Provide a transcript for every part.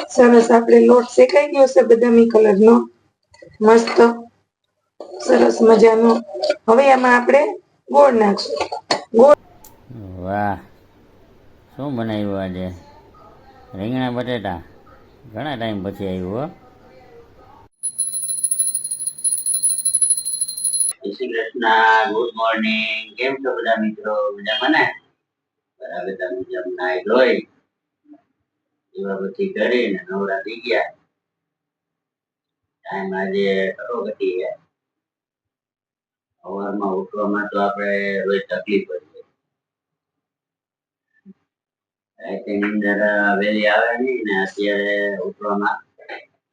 સરસ આપણે લોટ શેકાઈ ગયો છે બદામી કલરનો, મસ્ત સરસ મજાનો. હવે આમાં આપણે ગોળ નાખશું. ગોળ. વાહ, શું બનાવ્યું આજે? રીંગણા બટેટા. ઘણા ટાઈમ પછી આવ્યું હો. જય શ્રી કૃષ્ણ, ગુડ મોર્નિંગ. કેમ છો બધા મિત્રો? મજામાં ને? બરાબર, બધા મુજબ નાઈ ધોઈ એવા બધી કરીને નવરા થઈ ગયા. ટાઈમ આજે ઘટી છે. સવારમાં ઉઠવામાં તો આપણે રોજ તકલીફ પડી જાય. તેની અંદર વહેલી આવે નહીં ને અત્યારે ઉઠવામાં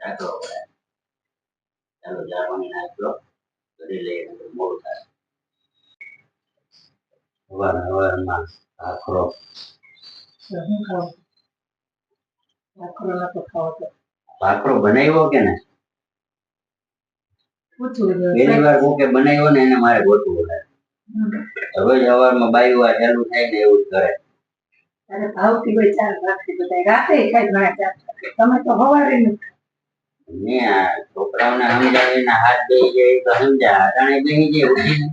દાખલો પડે. ચાલો જાવાની નાખલો કરી લઈએ, મોડું થાય. સવારમાં આખરો ભાખરો બનાવ્યો કે ને? પહેલી વાર કોકે બનાવ્યો ને એને મારે ગોતવું પડે. રોજ સવારમાં બાયું આ ચાલુ થાય ને એવું જ કરે. અરે ભાવતી હોય ચાર ભાખરી બધા રાતે ખાઈ ઘણા તમે તો હવારે ને આ છોકરાઓને સમજાવીને હાથ બેસી જાય તો સમજા, અટાણે બેસી જાય ઉઠીને.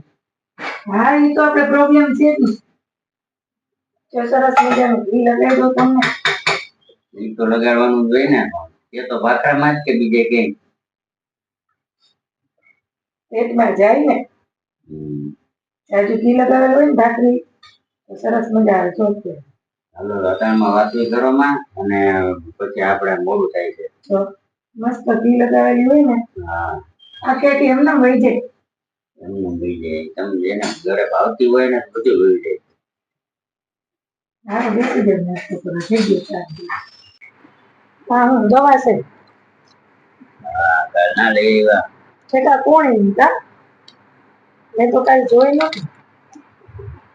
હા, એ તો આપણે પ્રોબ્લેમ છે જ ને. સરસ મજાનું ઘી લગાવી દો તમને. ઘી તો લગાડવાનું જ હોય ને. એ તો ભાખરામાં જ કે બીજે કઈ પેટમાં જાય ને. હજુ ઘી લગાવેલું હોય ને ભાખરી તો સરસ મજા આવે. જોશે હાલો અટાણમાં વાતો કરો માં અને પછી આપણે મોડું થાય છે. મસ્ત ઘી લગાવેલી હોય ને. હા, આ કેટી એમને વહી જાય. એમને વહી જાય. તમે જેને ઘરે ભાવતી હોય ને બધું વહી જાય. હા, બેસી જાય નાસ્તો કરો. થઈ ગયો. હા, હું દવા છે. હા, ઘરના લઈ આવ્યા. છેટા કોણ એની કા? મેં તો કાઈ જોઈ નથી.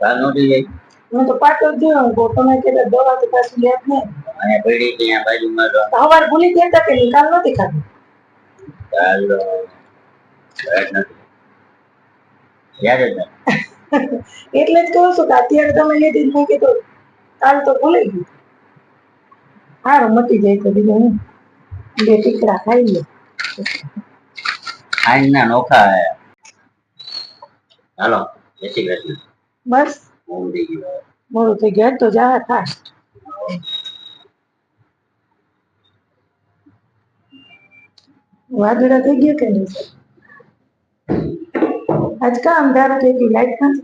કાલ નોટી જાય. હું તો પાછળ જોયો તો તમે કીધું દવા તો પાછી લે જ નહીં. અને પડી ત્યાં બાજુમાં તો સવાર ભૂલી ગયા હતા કે નિકાલ નહોતી ખાધી. કાલ યાદ જ નથી. એટલે જ કહું છું કે અત્યારે તમે લીધી મેં કીધું કાલ તો ભૂલી ગયું. સારું મટી જાય તો બીજું હું બે ટીકડા ખાઈ લે. આઈન ના નોખા હે. હાલો જય શ્રી કૃષ્ણ. બસ મોડું થઈ ગયું. મોડું થઈ ગયું તો જા ખા. વાદળા થઈ ગયા કે નહીં? આજ કા અંધારું થઈ ગયું? લાઈટ કાં?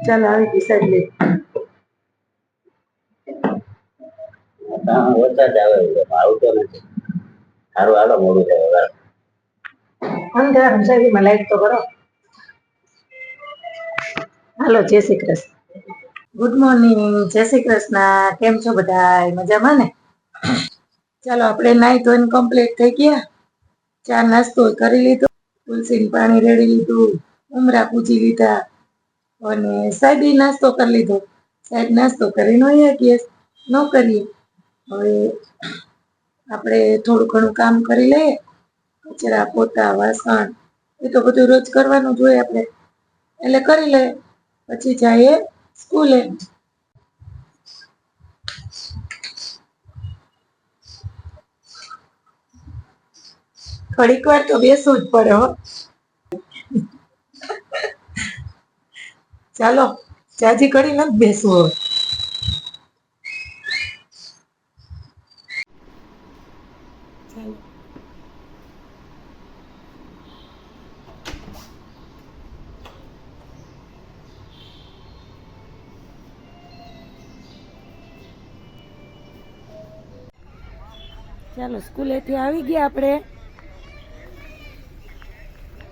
ચાલો આવી ગઈ સાઈડ લે. વરસાદ આવે આવતો નથી. સારું હાલો મોડું થાય. અંધારું શેરીમાં લાઈટ તો કરો. હાલો જય શ્રી કૃષ્ણ. ગુડ મોર્નિંગ, જય શ્રી કૃષ્ણ. કેમ છો બધા? મજામાં ને? ચાલો આપણે નાઈ ધોઈને કમ્પ્લીટ થઈ ગયા. ચા નાસ્તો કરી લીધો, તુલસીને પાણી રેડી લીધું, ઉમરા પૂજી લીધા અને સાહેબી નાસ્તો કરી લીધો. સાહેબ નાસ્તો કરીને અહીંયા ગેસ ન કરીએ. હવે આપણે થોડું ઘણું કામ કરી લઈએ. કચરા પોતા વાસણ એ તો બધું રોજ કરવાનું જ હોય આપણે, એટલે કરી લે. પછી જઈએ સ્કૂલે. ઘડીક વાર તો બેસવું જ પડે હો. ચાલો જાજી ઘડી નથી બેસવું હવે. ચાલો ચાલો સ્કૂલેથી આવી ગયા આપણે.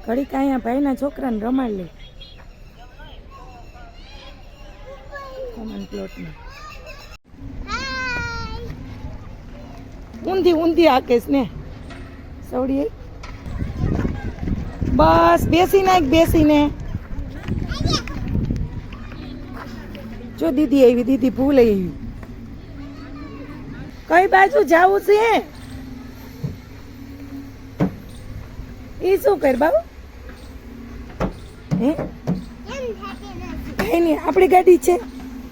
ઘડીક અહીંયા ભાઈના છોકરાને રમાડ લે કોમન પ્લોટમાં. ઊંધી ઊંધી આકેશ ને સવડી. બસ બેસી નાખ બેસીને. જો દીદી આવી, દીદી ભૂલ આવી. કઈ બાજુ જાવું છે? એ શું કર બાબુ? હે ભાઈની આપણી ગાડી છે.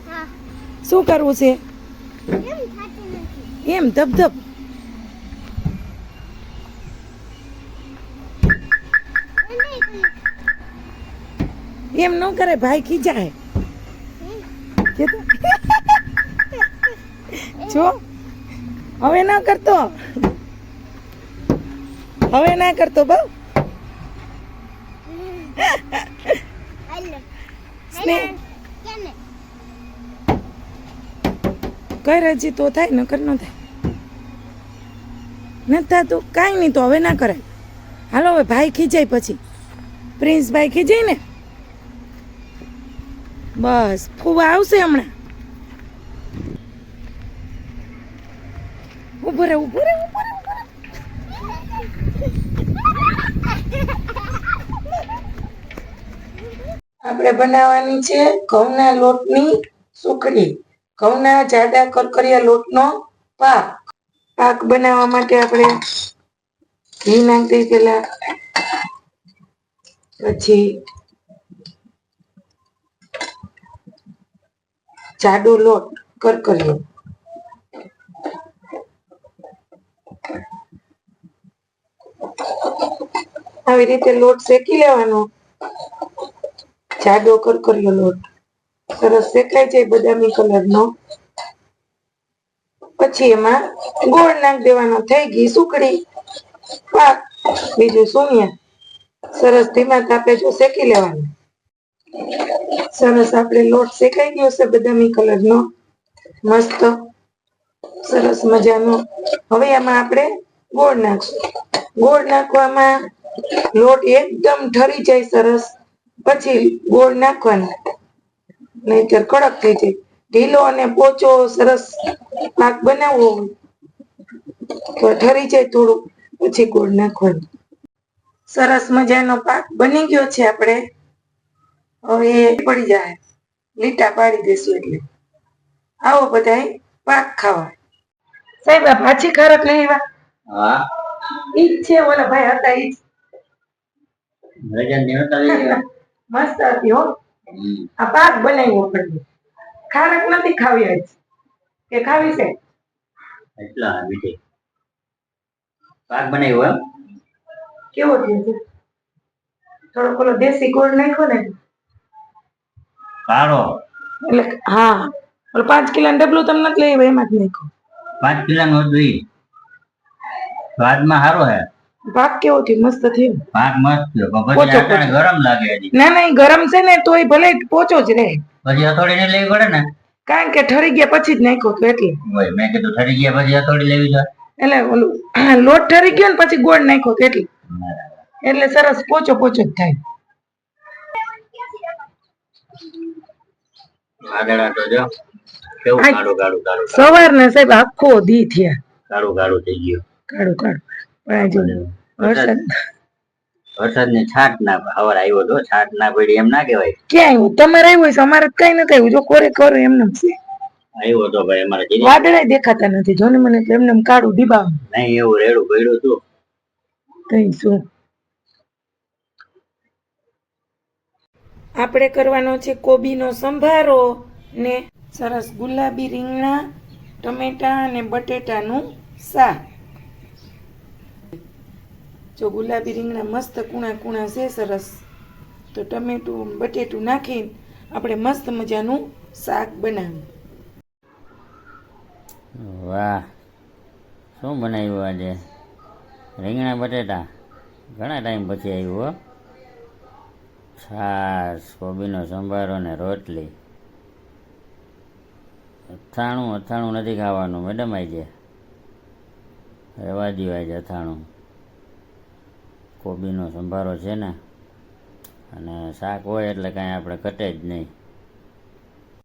હા શું કરવું છે કેમ થતું નથી એમ ધબધબ એમ ન કરે ભાઈ ખીજાય કે તો- જો હવે ના કરતો બહુ હેલો સ્નેહ કેમ કર હજી તો થાય નકર ન થાય નથી થતું કાંઈ નહીં તો હવે ના કરાય હાલો હવે ભાઈ ખીજાય પછી પ્રિન્સભાઈ ખીજાય ને બસ ફૂવા આવશે હમણાં ઊભો રહે આપણે બનાવવાની છે ઘઉંના લોટની સુખડી ઘઉંના જાડા કરકરિયા લોટનો પાક બનાવવા માટે આપણે ઘી નાખી દઈ પેલા પછી જાડો લોટ કરકરિયો આવી રીતે લોટ શેકી લેવાનો જાડો કરકરિયો લોટ સરસ શેકાઈ જાય બદામી કલરનો પછી એમાં ગોળ નાખ દેવાનો થઈ ગઈ સુખડી પાક બીજું શૂન્ય સરસ ધીમા તાપે જો શેકી લેવાનું સરસ આપણે લોટ શેકાઈ ગયો છે બદામી કલરનો મસ્ત સરસ મજાનો હવે આમાં આપણે ગોળ નાખશું ગોળ નાખવામાં લોટ એકદમ ઠરી જાય સરસ પછી ગોળ નાખવાનો નહીતર કડક થઈ જાય ઢીલો અને પોચો સરસ પાક બનાવવો હોય તો ઠરી જાય થોડું પછી ગોળ નાખવાનું સરસ મજાનો પાક બની ગયો છે આપણે હવે પડી જાય લીટા પાડી દેશું એટલે આવો બધાય પાક ખાવા સાહેબ આ પાછી ખારક લઈ આવ્યા હા ઈ જ છે ઓલા ભાઈ હતા ઈ જ રજા નિવૃત્ત આવી ગયો મસ્ત હતી હો આ પાક બનાવ્યો પડે ખારક નથી ખાવી આજ કે ખાવી છે એટલા મીઠી પાક બનાવ્યો એમ કેવો થયો છે થોડોક ઓલો દેશી ગોળ નાખ્યો ને કાળો એટલે હા ઓલો 5 કિલોનું ડબલું તમને નથી લઈ આવ્યા એમાં જ નાખ્યો 5 કિલોનો દૂધ સ્વાદમાં સારો હે પાક કેવો થયો મસ્ત થયો પાક મસ્ત થયો પણ પછી પોચો, આટાણે ગરમ લાગે હજી ના ના ઈ ગરમ છે ને તોય ભલે પોચો જ રહે પછી હથોડી ને લેવી પડે ને કારણ કે ઠરી ગયા પછી જ નાખ્યો તો એટલે હોય મેં કીધું ઠરી ગયા પછી હથોડી લેવી જોઈએ એટલે ઓલું લોટ ઠરી ગયો ને પછી ગોળ નાખ્યો તો એટલે સરસ પોચો પોચો જ થાય વાદળા તો જો કેવું આજ કાળું કાળું કાળું સવારના સાહેબ આખો દી થયા કાળું કાળું થઈ ગયું કાળું કાળું પણ આજે વરસાદ વરસાદ ની છાટ ના હવાર આવ્યો તો છાટ ના પડી એમ ના કહેવાય ક્યાં આવ્યું તમારે આવ્યું છે અમારે કઈ નથી આવ્યું જો કોરે કોરે એમને છે આવ્યો તો ભાઈ અમારે જીની વાદળાય દેખાતા નથી જોને મને એટલે એમને કાળું ડીબા નહીં એવું રેડું પડ્યું હતું કઈ શું આપણે કરવાનો છે કોબીનો સંભારો ને સરસ ગુલાબી રીંગણા ટમેટા અને બટેટાનું શાક જો ગુલાબી રીંગણા મસ્ત કૂણા કૂણા છે સરસ તો ટમેટું બટેટું નાખીને આપણે મસ્ત મજાનું શાક બનાવ્યું વાહ શું બનાવ્યું આજે રીંગણા બટેટા ઘણા ટાઈમ પછી આવ્યું હો છાશ કોબીનો સંભારો ને રોટલી અથાણું નથી ખાવાનું મેડમ આજે રહેવા દો આજે અથાણું કોબીનો સંભારો છે ને અને શાક હોય એટલે કાંઈ આપણે ઘટે જ નહીં